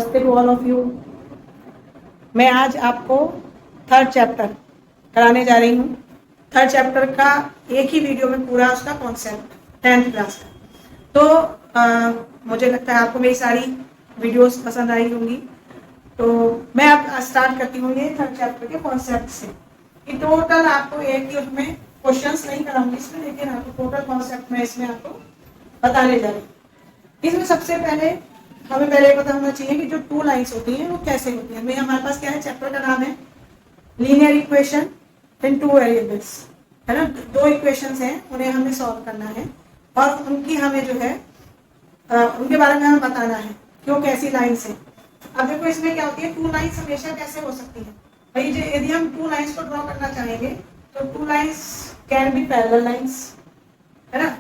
नमस्ते to all of you. मैं आज आपको थर्ड चैप्टर कराने जा रही हूँ। थर्ड चैप्टर का एक ही वीडियो में पूरा उसका कॉन्सेप्ट 10th क्लास का। तो मुझे लगता है आपको मेरी सारी वीडियोस पसंद आई होंगी। तो मैं अब स्टार्ट करती हूँ ये थर्ड चैप्टर के कॉन्सेप्ट से। कि टोटल आपको एक ही उसमें क्वेश्चंस नहीं कराऊंगी इसमें, लेकिन आपको टोटल कॉन्सेप्ट में इसमें आपको बताने जा रही हूँ। इसमें सबसे पहले हमें पहले पता होना चाहिए कि जो टू लाइंस होती हैं वो कैसे होती हैं। हमारे पास क्या है, चैप्टर का नाम है linear equation in two variables, है ना। दो इक्वेशंस हैं, उन्हें हमें सॉल्व करना है और उनकी हमें जो है उनके बारे में हमें बताना है कि वो कैसी लाइंस है। अब देखो इसमें क्या होती है, टू लाइंस हमेशा कैसे हो सकती है भाई। यदि हम टू लाइंस को ड्रॉ करना चाहेंगे तो two lines can be parallel lines, है ना।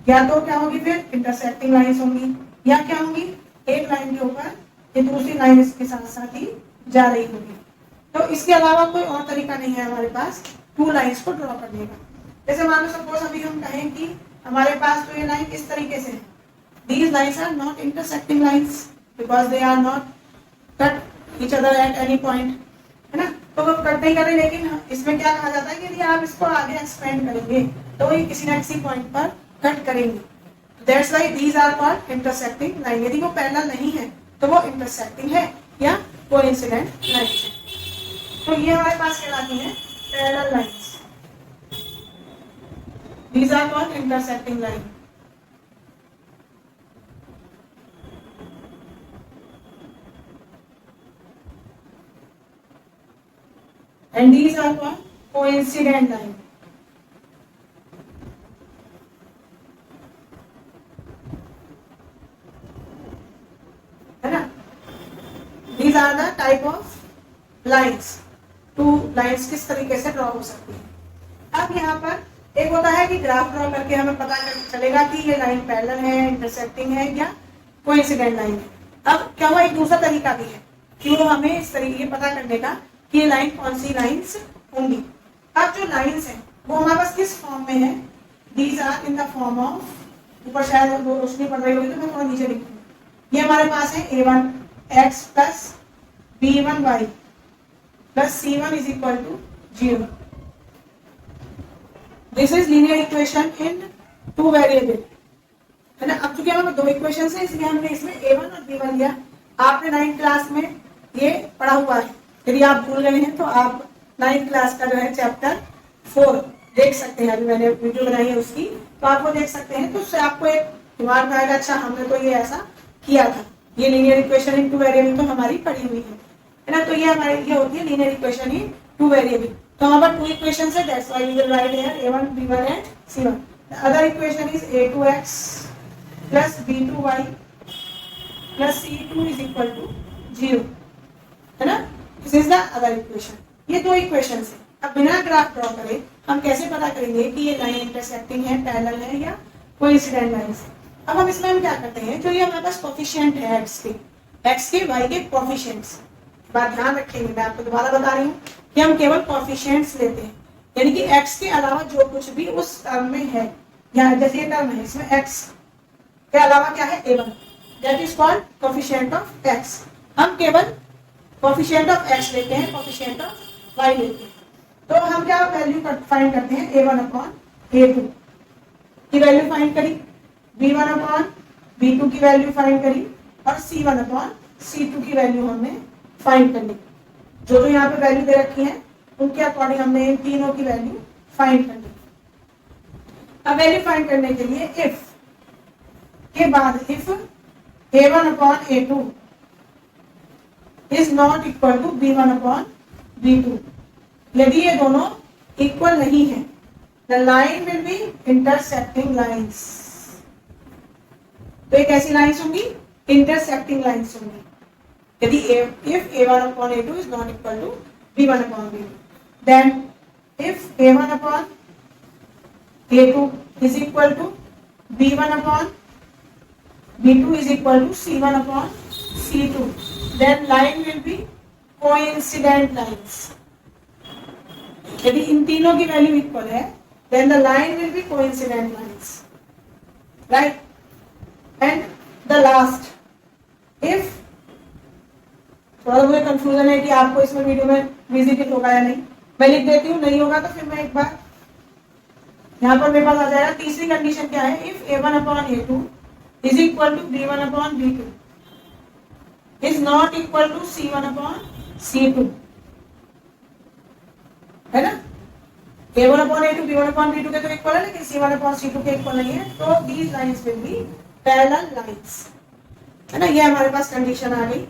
या तो क्या होगी, फिर इंटरसेक्टिंग लाइंस होंगी, या क्या होंगी, एक लाइन के ऊपर ये दूसरी लाइन इसके साथ साथ ही जा रही होगी। तो इसके अलावा कोई और तरीका नहीं है हमारे पास टू लाइंस को ड्रॉ करने का। जैसे मान लो सपोज अभी हम कहें कि हमारे पास तो ये लाइन इस तरीके से है, these lines are not intersecting lines because they are not cut each other at any point, है ना। तो वो कट नहीं कर रहे, लेकिन इसमें क्या कहा जाता है कि यदि आप इसको आगे एक्सपेंड करेंगे तो ये किसी न किसी पॉइंट पर कट करेंगे। That's why these are called intersecting line। यदि वो पैरेलल नहीं है तो वो इंटरसेक्टिंग है या कोइंसिडेंट लाइन है। तो ये हमारे पास कहलाती है parallel lines. These are called intersecting line। And these are called coincident line। These are the type of lines। Two lines किस तरीके से ड्रॉ हो सकती है। अब यहाँ पर एक होता है कि ग्राफ ड्रॉ करके हमें पता चलेगा कि ये लाइन पैरेलल है, इंटरसेक्टिंग है या कोइंसिडेंट लाइन है। अब क्या हुआ, एक दूसरा तरीका भी है कि वो हमें इस तरीके पता करने का कि ये लाइन कौन सी लाइंस होंगी। अब जो लाइंस है वो हमारे पास किस फॉर्म में है, these are in the form of, ऊपर शायद रोशनी पड़ रही होगी तो मैं थोड़ा नीचे लिखूंगी। ये हमारे पास है a1 x plus b1 y plus c1 is equal to 0। This is linear equation in two variable, है ना। अब चूंकि हमें दो इक्वेशन है इसलिए हमने इसमें a1 और b1 लिया। आपने 9th क्लास में ये पढ़ा हुआ है, यदि आप भूल गए हैं तो आप 9th क्लास का जो है चैप्टर 4 देख सकते हैं। अभी मैंने वीडियो बनाई है उसकी, तो आप वो देख सकते हैं। तो उससे आपको एक दिमाग में आएगा, अच्छा हमने तो ये ऐसा किया था। ये linear equation in two variable तो हमारी पढ़ी हुई है ना। तो ये हमारी ये होती है linear equation in two variable. तो हमारे टू इक्वेशंस है, that's why we will write here a1 b1 and c1। The other equation is a2x plus b2y plus c2 is equal to 0, है ना। This is the other equation. ये दो equations है। अब बिना ग्राफ ड्रॉ करे हम कैसे पता करेंगे कि ये लाइन इंटरसेक्टिंग है, पैरेलल है या कोइंसिडेंट लाइंस है। अब हम इसमें हम क्या करते हैं, जो ये हमारे पास कोफिशिएंट है x के y के कोफिशिएंट्स, बात ध्यान रखेंगे, मैं आपको दोबारा बता रही हूँ कि हम केवल कोफिशिएंट्स लेते हैं, यानी कि x के अलावा जो कुछ भी उस टर्म में है, या जैसे ये टर्म है इसमें x के अलावा क्या है a1, that is called coefficient of x। हम केवल कोफिशिएंट ऑफ x लेते हैं, कोफिशिएंट ऑफ y लेते हैं। तो हम क्या वैल्यू फाइंड करते हैं, a1 अपॉन a2 की वैल्यू फाइंड करी, b1 अपॉन b2 की वैल्यू फाइंड करी और c1 अपॉन c2 की वैल्यू हमने फाइंड करनी। जो जो यहाँ पे वैल्यू दे रखी है उनके अकॉर्डिंग हमने इन तीनों की वैल्यू फाइंड करनी। अब वैल्यू फाइंड करने के लिए इफ के बाद if a1 upon a2 is not equal to b1 upon b2, यदि ये दोनों इक्वल नहीं है, the line will be intersecting lines. तो ये कैसी लाइंस होंगी, इंटरसेक्टिंग लाइंस होंगी। यदि if a1 upon a2 is not equal to b1 upon b2, then if a1 upon a2 is equal to b1 upon b2 is equal to c1 upon c2, then line will be coincident lines। यदि इन तीनों की value equal है, then the line will be coincident lines, right? And the last, if थोड़ा मुझे confusion है कि आपको इसमें वीडियो में विजिबल होगा या नहीं। मैं लिख देती हूँ, नहीं होगा तो फिर मैं एक बार यहाँ पर मेरे पास आ जाएगा। तीसरी कंडीशन क्या है, if a1 upon a2 is equal to b1 upon b2 is not equal to c1 upon c2, है ना। a1 upon a2 b1 upon b2 के तो इक्वल है, लेकिन c1 अपॉन c2 के इक्वल नहीं है। तो these lines will be parallel lines, है ना। ये हमारे पास कंडीशन आ गई।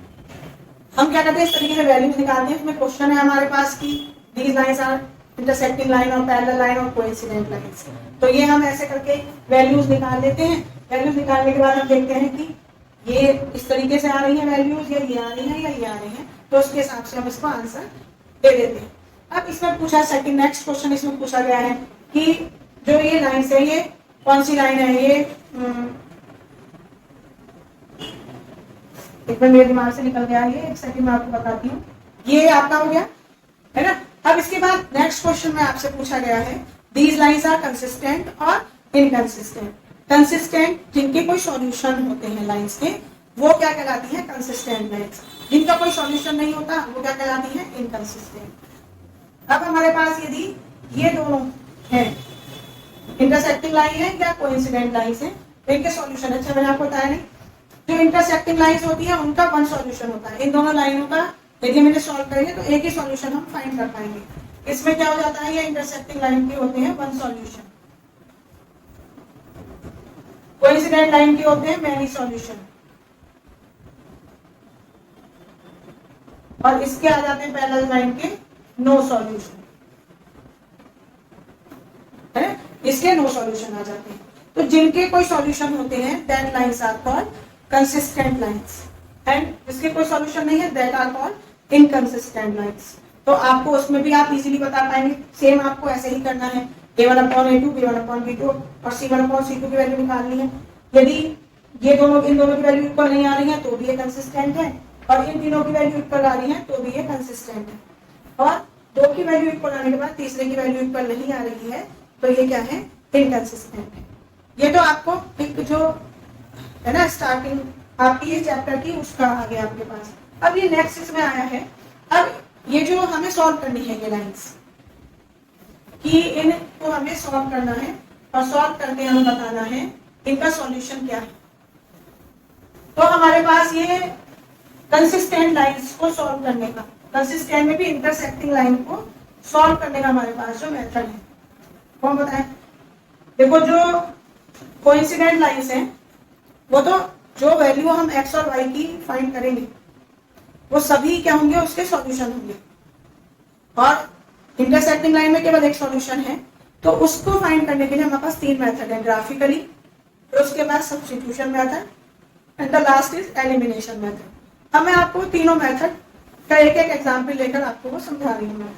हम क्या करते हैं, इस तरीके से वैल्यूज निकालते हैं। इसमें क्वेश्चन है हमारे पास की these lines are intersecting line और पैरेलल लाइन और कोइंसिडेंट लाइंस। तो ये हम ऐसे करके वैल्यूज निकाल लेते हैं। वैल्यूज निकालने के बाद हम देखते हैं कि ये इस तरीके से आ रही है वैल्यूज, या ये आ रही है या ये आ रही है, तो उसके हिसाब से हम इसको आंसर दे देते हैं। अब इसमें पूछा सेकंड नेक्स्ट क्वेश्चन इसमें पूछा गया है कि जो ये लाइन है ये कौन सी लाइन है, ये एक बार मेरे दिमाग से निकल गया, ये एक सेकंड में आपको बताती हूँ। ये आपका हो गया, है ना। अब इसके बाद नेक्स्ट क्वेश्चन में आपसे पूछा गया है दीज लाइंस आर कंसिस्टेंट और इनकंसिस्टेंट। कंसिस्टेंट जिनके कोई सॉल्यूशन होते हैं लाइंस के, वो क्या कहलाती है, कंसिस्टेंट लाइंस। जिनका कोई सॉल्यूशन नहीं होता वो क्या कहलाती है, इनकंसिस्टेंट। अब हमारे पास यदि ये दोनों है, इंटरसेक्टिंग लाइन है या कोइंसिडेंट लाइंस है, इनके सॉल्यूशन, अच्छा मैंने आपको बताया नहीं, जो इंटरसेक्टिंग लाइंस होती है उनका वन सॉल्यूशन होता है। इन दोनों लाइनों का यदि हम इन्हें सॉल्व करेंगे तो एक ही सॉल्यूशन हम फाइंड कर पाएंगे। इसमें क्या हो जाता है, ये इंटरसेक्टिंग लाइन के होते हैं वन सॉल्यूशन, कोइंसिडेंट लाइन के होते हैं मैनी सॉल्यूशन, और इसके आ जाते हैं पैरेलल लाइन के नो सॉल्यूशन, है, इसके नो सॉल्यूशन आ जाते हैं। तो जिनके कोई सॉल्यूशन होते हैं that lines are called consistent lines, and जिसके कोई सॉल्यूशन नहीं है that are called inconsistent lines. तो आपको उसमें भी आप इजीली बता पाएंगे। सेम आपको ऐसे ही करना है, a1 upon a2 b1 upon b2 और c1 अपॉन c2 की वैल्यू निकालनी है। यदि ये दोनों इन दोनों की वैल्यू इक्वल नहीं आ रही है तो भी ये कंसिस्टेंट है, और इन तीनों की वैल्यू इक्वल आ रही है तो भी ये कंसिस्टेंट है, और दो की वैल्यू इक्वल आने के बाद तीसरे की वैल्यू इक्वल नहीं आ रही है तो ये क्या है, इनकंसिस्टेंट है। ये तो आपको एक जो है ना स्टार्टिंग आपकी ये चैप्टर की उसका आ गया आपके पास। अब ये नेक्स्ट इसमें आया है, अब ये जो हमें सॉल्व करनी है ये लाइंस कि इनको हमें सॉल्व करना है, और सॉल्व करके हमें बताना है इनका सॉल्यूशन क्या है। तो हमारे पास ये कंसिस्टेंट लाइंस को सॉल्व करने का, कंसिस्टेंट में भी इंटरसेक्टिंग लाइन को सॉल्व करने का हमारे पास जो मेथड है कौन बताए। देखो जो कोइंसिडेंट लाइंस हैं वो तो जो वैल्यू हम x और y की फाइंड करेंगे वो सभी क्या होंगे, उसके सॉल्यूशन होंगे, और इंटरसेक्टिंग लाइन में केवल एक सॉल्यूशन है। तो उसको फाइंड करने के लिए हमारे पास तीन मेथड है, ग्राफिकली, फिर उसके बाद substitution method, and the last is elimination method. अब मैं आपको तीनों मेथड का एक एक एग्जाम्पल लेकर आपको वो समझा रही हूँ।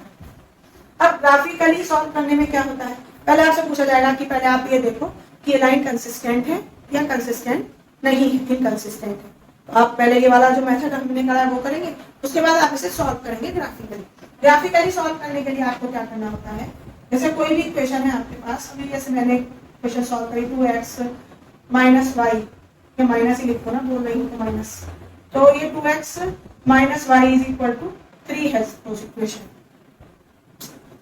अब ग्राफिकली सॉल्व करने में क्या होता है, पहले आपसे पूछा जाएगा कि पहले आप ये देखो कि ये लाइन कंसिस्टेंट है या कंसिस्टेंट नहीं है, इनकंसिस्टेंट है। तो आप पहले ये वाला जो मेथड हमने करा है वो करेंगे, उसके बाद आप इसे सॉल्व करेंगे ग्राफिकली। ग्राफिकली सॉल्व करने के लिए आपको क्या करना होता है, जैसे कोई भी इक्वेशन है आपके पास, अभी जैसे मैंने इक्वेशन सॉल्व करी 2x माइनस वाई, ये माइनस ही लिखो ना, बोल रही हूँ तो माइनस, तो ये 2x minus y is equal to 3 है इक्वेशन,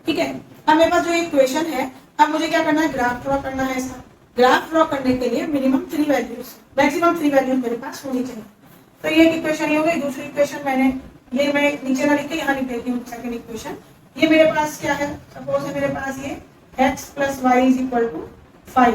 ठीक है। अब मेरे पास जो इक्वेशन है, अब मुझे क्या करना है, ग्राफ ड्रॉ करना है इसका। ग्राफ ड्रॉ करने के लिए मिनिमम 3 वैल्यूज, मैक्सिमम 3 वैल्यूज मेरे पास होनी चाहिए। तो ये एक इक्वेशन ही हो गई। दूसरी इक्वेशन मैंने ये मैं नीचे ना लिख के यहाँ लिख देती हूँ सेकंड इक्वेशन। ये मेरे पास क्या है, सपोज है मेरे पास ये x plus y is equal to 5,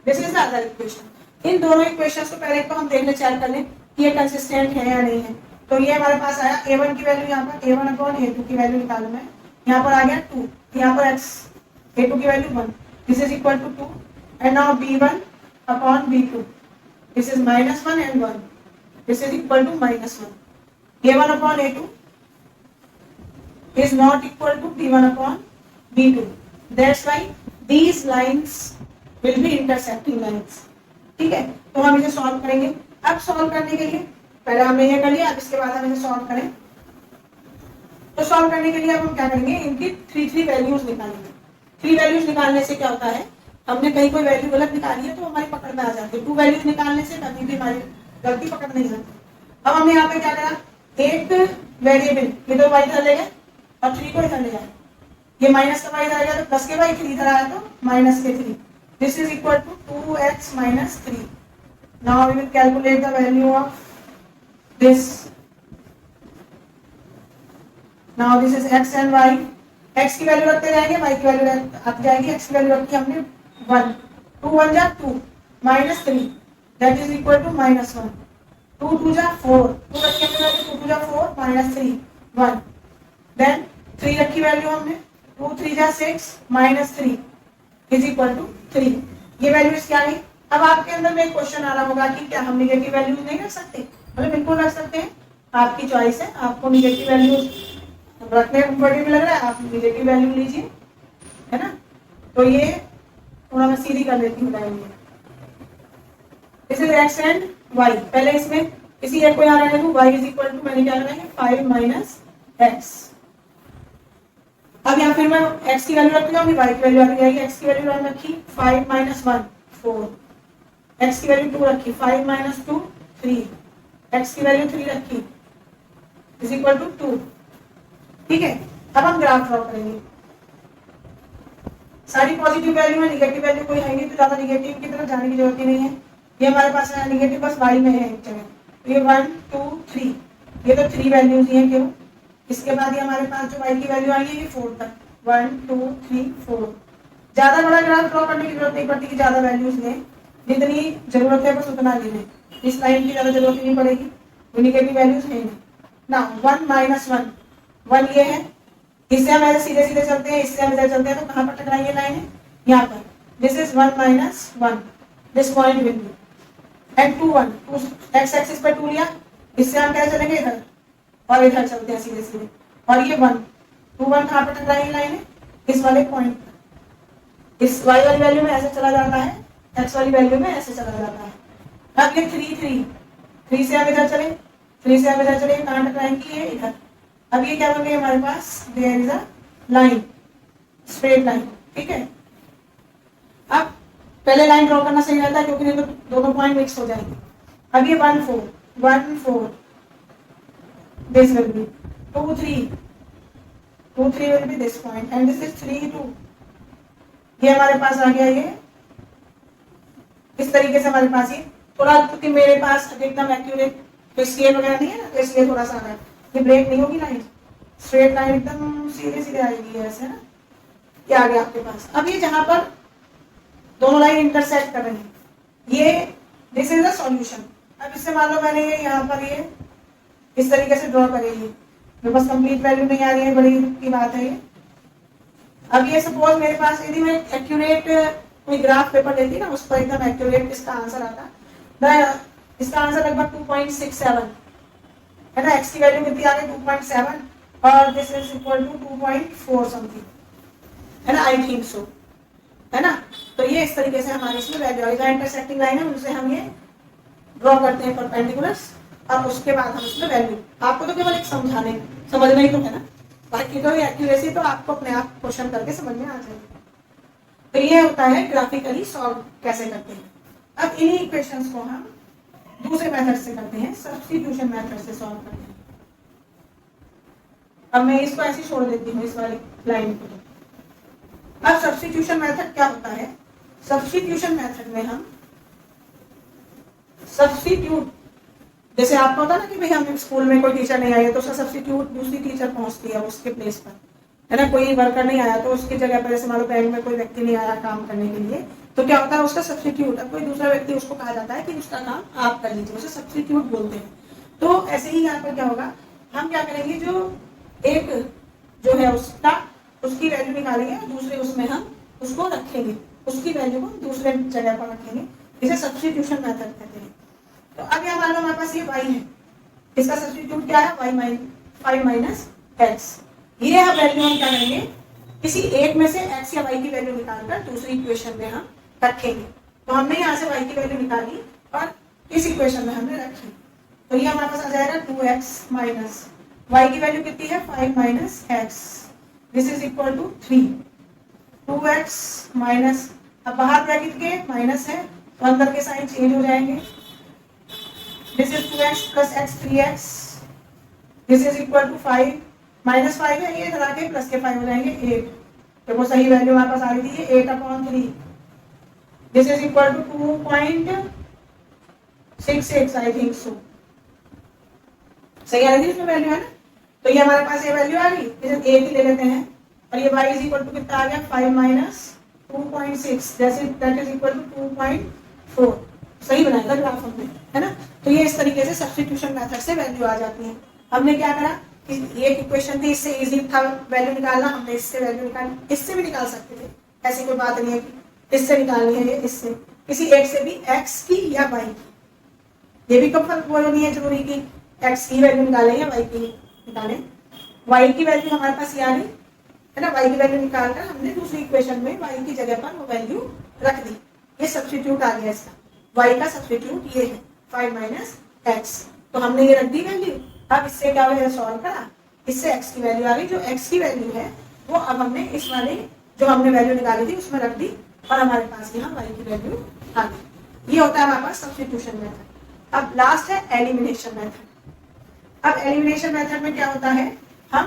this is the other equation. इन दोनों इक्वेशंस को पहले तो हम देख ले, चेक कर लें कि ये कंसिस्टेंट है या नहीं है। तो ये हमारे पास आया a1 की वैल्यू, यहाँ पर a1 अपॉन a2 की वैल्यू निकालू मैं, यहाँ पर आ गया 2, यहाँ पर x a2 की value 1, this is equal to 2, and now b1 upon b2, this is -1 and 1, this is equal to -1। a1 upon a2 is not equal to b1 upon b2. That's why these lines will be intersecting lines. ठीक है, तो हम इसे solve करेंगे। अब solve करने के लिए पहले हमने ये कर लिया, अब इसके बाद हम इसे सॉल्व करें। तो सॉल्व करने के लिए अब हम क्या करेंगे, इनकी 3 वैल्यूज निकालेंगे। 3 वैल्यूज निकालने से क्या होता है, हमने कहीं कोई वैल्यू गलत निकाली है तो हमारी पकड़ में आ जाती है। 2 वैल्यूज निकालने से कभी भी हमारी गलती पकड़ नहीं जाती। अब हमने यहाँ पे क्या करा, एक वेरिएबल, ये दो वाई इधर ले गए और 3 को इधर ले जाए, ये माइनस का वाई इधर आ गया तो प्लस के वाई, 3 इधर आया तो माइनस के 3. This is equal to 2x minus 3. Now we will calculate the value of this. Now this is x and y. x की वैल्यू रखते जाएंगे, y की वैल्यू आती जाएगी. x की वैल्यू रखी हमने 1, 2 1 जा 2 minus 3 that is equal to minus 1. 2 2 जा 4, 2 रखी हमने वैल्यू, 2 2 जा 4 minus 3 1. देन 3 रखी वैल्यू हमने, 2 3 जा 6 minus 3 is equal to 3. ये वैल्यूज क्या है? अब आपके अंदर में एक क्वेश्चन आ रहा होगा कि क्या हम निगेटिव वैल्यूज नहीं रख सकते? मतलब बिल्कुल रख सकते हैं, आपकी चॉइस है. आपको निगेटिव वैल्यूज रखने कंफर्टेबल लग रहा है, आप निगेटिव वैल्यू लीजिए, है ना. तो ये थोड़ा मैं सीधी कर देती हूँ लाइन में. This is x and y. पहले इसमें किसी एक को यहाँ रहने दूं, y इज इक्वल टू मैंने क्या लगाया है 5 माइनस x. अब यहाँ फिर मैं x की वैल्यू रखती हूँ, y की वैल्यू आती जाएगी. x की वैल्यू रखी 5 माइनस 1 4, x की वैल्यू 2 रखी 5 माइनस 2 3, x की वैल्यू 3 रखी इज इक्वल टू 2. ठीक है. अब हम ग्राफ ड्रॉ करेंगे. सारी पॉजिटिव वैल्यू है, निगेटिव वैल्यू कोई है नहीं, तो ज्यादा निगेटिव की तरफ जाने की जरूरत ही नहीं है. ये हमारे पास है निगेटिव, बस y में है एक जगह. तो ये 1 2 3, ये तो 3 वैल्यूज ही हैं केवल. इसके बाद ये हमारे पास जो y की वैल्यू आई है ये 4 तक, 1 2 3 4. ज्यादा बड़ा ग्राफ ड्रॉ करने की जरूरत नहीं पड़ती कि ज्यादा वैल्यूज लें, जितनी जरूरत है बस उतना ले लें. इस लाइन की ज्यादा जरूरत नहीं पड़ेगी, वो निगेटिव वैल्यूज है नहीं ना. 1 माइनस 1 1 ये है, इससे हम ऐसे सीधे सीधे चलते हैं, इससे हम इधर चलते हैं, तो कहाँ पर टकराई ये लाइन है? यहाँ पर. This is 1 minus 1, this point will be and 2 1 2 x axis पर 2 लिया, इससे हम क्या चलेंगे इधर और इधर चलते हैं सीधे सीधे. और ये 1 2 1 कहाँ पर टकराई ये लाइन है? इस वाले पॉइंट, इस y वाली वैल्यू में ऐसे चला जाता है, x वाली वैल्यू में ऐसे चला जाता है. अब ये 3 3 3 से हम इधर चले, 3 से हम इधर चले, कहाँ टकराएंगे? ये इधर. अब ये क्या बन गई हमारे पास? There is a line, straight line. ठीक है. अब पहले लाइन ड्रॉ करना सही रहता है क्योंकि नहीं तो दोनों पॉइंट मिक्स हो जाएंगे. अब ये 1 4 this will be 2 3 will be this point and this is 3 2. ये हमारे पास आ गया. ये इस तरीके से हमारे पास ये थोड़ा, क्योंकि मेरे पास एकदम एक्यूरेट स्केल वगैरह नहीं है ना, तो इसलिए थोड़ा सा है. ये ब्रेक नहीं होगी लाइन, स्ट्रेट लाइन एकदम सीधे सीधे आएगी ऐसे ना. ये आ गया आपके पास. अब ये जहां पर दोनों लाइन इंटरसेक्ट कर रही है, ये दिस इज द सॉल्यूशन. अब इससे मान लो मैंने ये यहाँ पर ये इस तरीके से ड्रॉ करेगी, मेरे पास कंप्लीट वैल्यू नहीं आ रही है, बड़ी की बात है ये. अब ये सपोज मेरे पास यदि मैं एक्यूरेट कोई ग्राफ पेपर लेती ना, उस पर एकदम एक्यूरेट इसका आंसर आता, इसका आंसर लगभग 2.67 है ना. x की वैल्यू कितनी आ गई? 2.7 और this is equal to 2.4 something, है ना. आई थिंक सो, है ना. तो ये इस तरीके से हमारी इसमें वैल्यू आएगा. इंटरसेक्टिंग लाइन है, उनसे हम ये ड्रॉ करते हैं परपेंडिकुलर्स, और उसके बाद हम इसमें वैल्यू. आपको तो केवल एक समझना ही तो है ना, बाकी तो एक्यूरेसी तो आपको अपने आप क्वेश्चन करके समझ में आ जाएगी. तो ये होता है ग्राफिकली सॉल्व कैसे करते हैं. अब इन्हीं इक्वेशंस को हम दूसरे मेथड से करते हैं, सब्स्टिट्यूशन मेथड से सॉल्व करते हैं. अब मैं इसको ऐसे छोड़ देती हूँ इस वाले लाइन को. अब सब्स्टिट्यूशन मेथड क्या होता है? सब्स्टिट्यूशन मेथड में हम सब्स्टिट्यूट, जैसे आपको होता ना कि भाई हम स्कूल में कोई टीचर नहीं आया तो उसका सब्स्टिट्यूट दूसरी टीचर पहुंचती है उसके प्लेस पर, है ना. कोई वर्कर नहीं आया तो उसकी जगह पर, जैसे मान लो बैंक में कोई व्यक्ति नहीं आया काम करने के लिए, तो क्या होता है उसका सब्स्टिट्यूट. अब कोई दूसरा व्यक्ति, उसको कहा जाता है कि उसका काम आप कर लीजिए, उसे सब्स्टिट्यूट बोलते हैं. तो ऐसे ही यहाँ पर क्या होगा, हम क्या करेंगे, जो एक जो है उसकी वैल्यू निकालेंगे, दूसरे उसमें हम उसको रखेंगे, उसकी वैल्यू को दूसरे जगह पर रखेंगे. इसे सब्स्टिट्यूशन मेथड कहते हैं. तो अब यहाँ मान लो हमारे पास ये y है, इसका सब्स्टिट्यूट क्या है? 5 माइनस x. ये हम वैल्यू हम क्या करेंगे, किसी एक में से x या y की वैल्यू निकालकर दूसरी इक्वेशन में हम रखेंगे. तो हमने यहाँ से y की वैल्यू निकाली और इस इक्वेशन में हमने रखी, तो ये हमारे पास आ जाएगा 2x माइनस y की वैल्यू कितनी है? 5 minus x. This is equal to 3. 2x minus, अब बाहर ब्रैकेट के माइनस है तो अंदर के साइन चेंज हो जाएंगे. This is 2x plus x 3x this is equal to 5 -5 है, ये इधर आके प्लस के 5 हो जाएंगे 8, तो वो सही वैल्यू हमारे पास आ रही थी 8/3। This is equal to 2.66 I think so, सही आ रही थी इसमें वैल्यू, है ना। तो ये हमारे पास ये वैल्यू आ गई, इसे 8 ही ले लेते हैं, और ये y इज इक्वल टू कितना आ गया 5 - 2.6 दैट इज इक्वल टू 2.4। सही बनाएगा ग्राफ हमने, है ना। तो ये इस तरीके से सब्स्टिट्यूशन मेथड से वैल्यू आ जाती है। हमने क्या करा कि ये इक्वेशन थी, इससे इजी था वैल्यू निकालना, हमने इससे वैल्यू निकाली, इससे भी निकाल सकते थे, ऐसी कोई बात नहीं है कि इससे निकालनी है, ये इससे किसी एक से भी x की या y की, ये भी कब वो नहीं है जरूरी कि x की वैल्यू निकालें या y की निकालें। y की वैल्यू हमारे पास ये आ गई, है ना। y की वैल्यू निकालकर हमने दूसरी इक्वेशन में y की जगह पर वो वैल्यू रख दी, ये सब्स्टिट्यूट आ गया इसका, y का सब्स्टिट्यूट ये है 5 - x, तो हमने ये रख दी वैल्यू। अब इससे क्या हुआ, सॉल्व करा, इससे x की वैल्यू आ गई, जो x की वैल्यू है वो अब हमने इस वाले जो हमने वैल्यू निकाली थी उसमें रख दी, और हमारे पास यहाँ y की वैल्यू आ गई। ये होता है हमारे पास सब्स्टिट्यूशन मेथड। अब लास्ट है एलिमिनेशन मेथड। अब एलिमिनेशन मेथड में क्या होता है, हम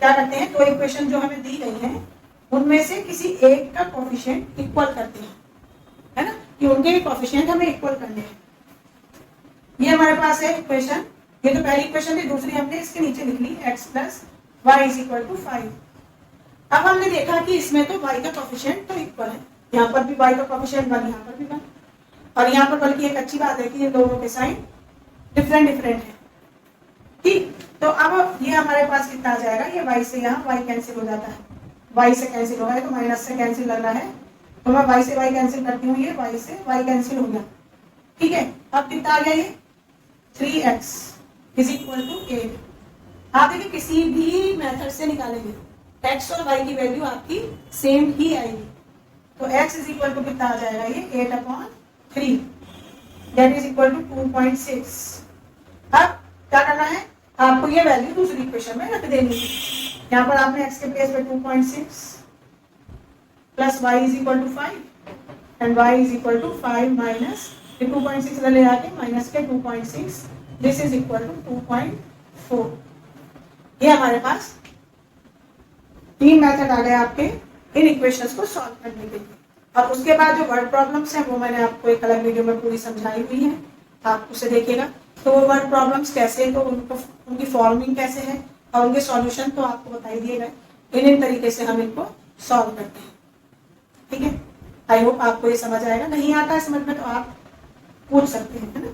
क्या करते हैं, दो इक्वेशन जो हमें दी गई है उनमें से किसी एक का कोएफिशिएंट इक्वल करते हैं, है ना, कि उनके कोएफिशिएंट हमें इक्वल करने हैं। ये हमारे पास है इक्वेशन, ये तो पहली इक्वेशन थी, दूसरी हमने इसके नीचे लिख ली x + y = 5। अब हमने देखा कि इसमें तो y का कोएफिशिएंट तो इक्वल है, यहाँ पर भी y का कोएफिशिएंट 1, यहाँ पर भी 1, और यहाँ पर बल्कि एक अच्छी बात है कि ये दोनों के साइन डिफरेंट है, ठीक। तो अब ये हमारे पास कितना आ जाएगा, ये y से यहाँ y कैंसिल हो जाता है, y से कैंसिल हो रहा है तो माइनस से कैंसिल लगना है, तो मैं y से y कैंसिल करती हूँ, ये y से y कैंसिल हो गया, ठीक है। अब कितना आ गया, ये 3x = 8। आप देखिए किसी भी मेथड से निकालेंगे x और y की वैल्यू आपकी सेम ही आएगी, तो x = कितना आ जाएगा, ये 8/3 दैट इज इक्वल टू 2.6। अब क्या करना है, आपको ये वैल्यू दूसरी इक्वेशन में रख देनी है। यहाँ पर आपने x के प्लेस पे 2.6 plus y = 5 and y = 5 minus 2.6 इधर ले आके माइनस के 2.6, दिस इज इक्वल टू 2.4। ये हमारे पास 3 मेथड आ गए आपके इन इक्वेशंस को सॉल्व करने के लिए। अब उसके बाद जो वर्ड प्रॉब्लम्स हैं वो मैंने आपको एक अलग वीडियो में पूरी समझाई हुई है, आप उसे देखिएगा। तो वो वर्ड प्रॉब्लम्स कैसे, तो उनकी फॉर्मिंग कैसे है और उनके सॉल्यूशन तो आपको बताई दिए गए, इन तरीके से हम इनको सॉल्व करते हैं, ठीक है। आई होप आपको ये समझ आएगा, नहीं आता है समझ में तो आप पूछ सकते हैं, है ना।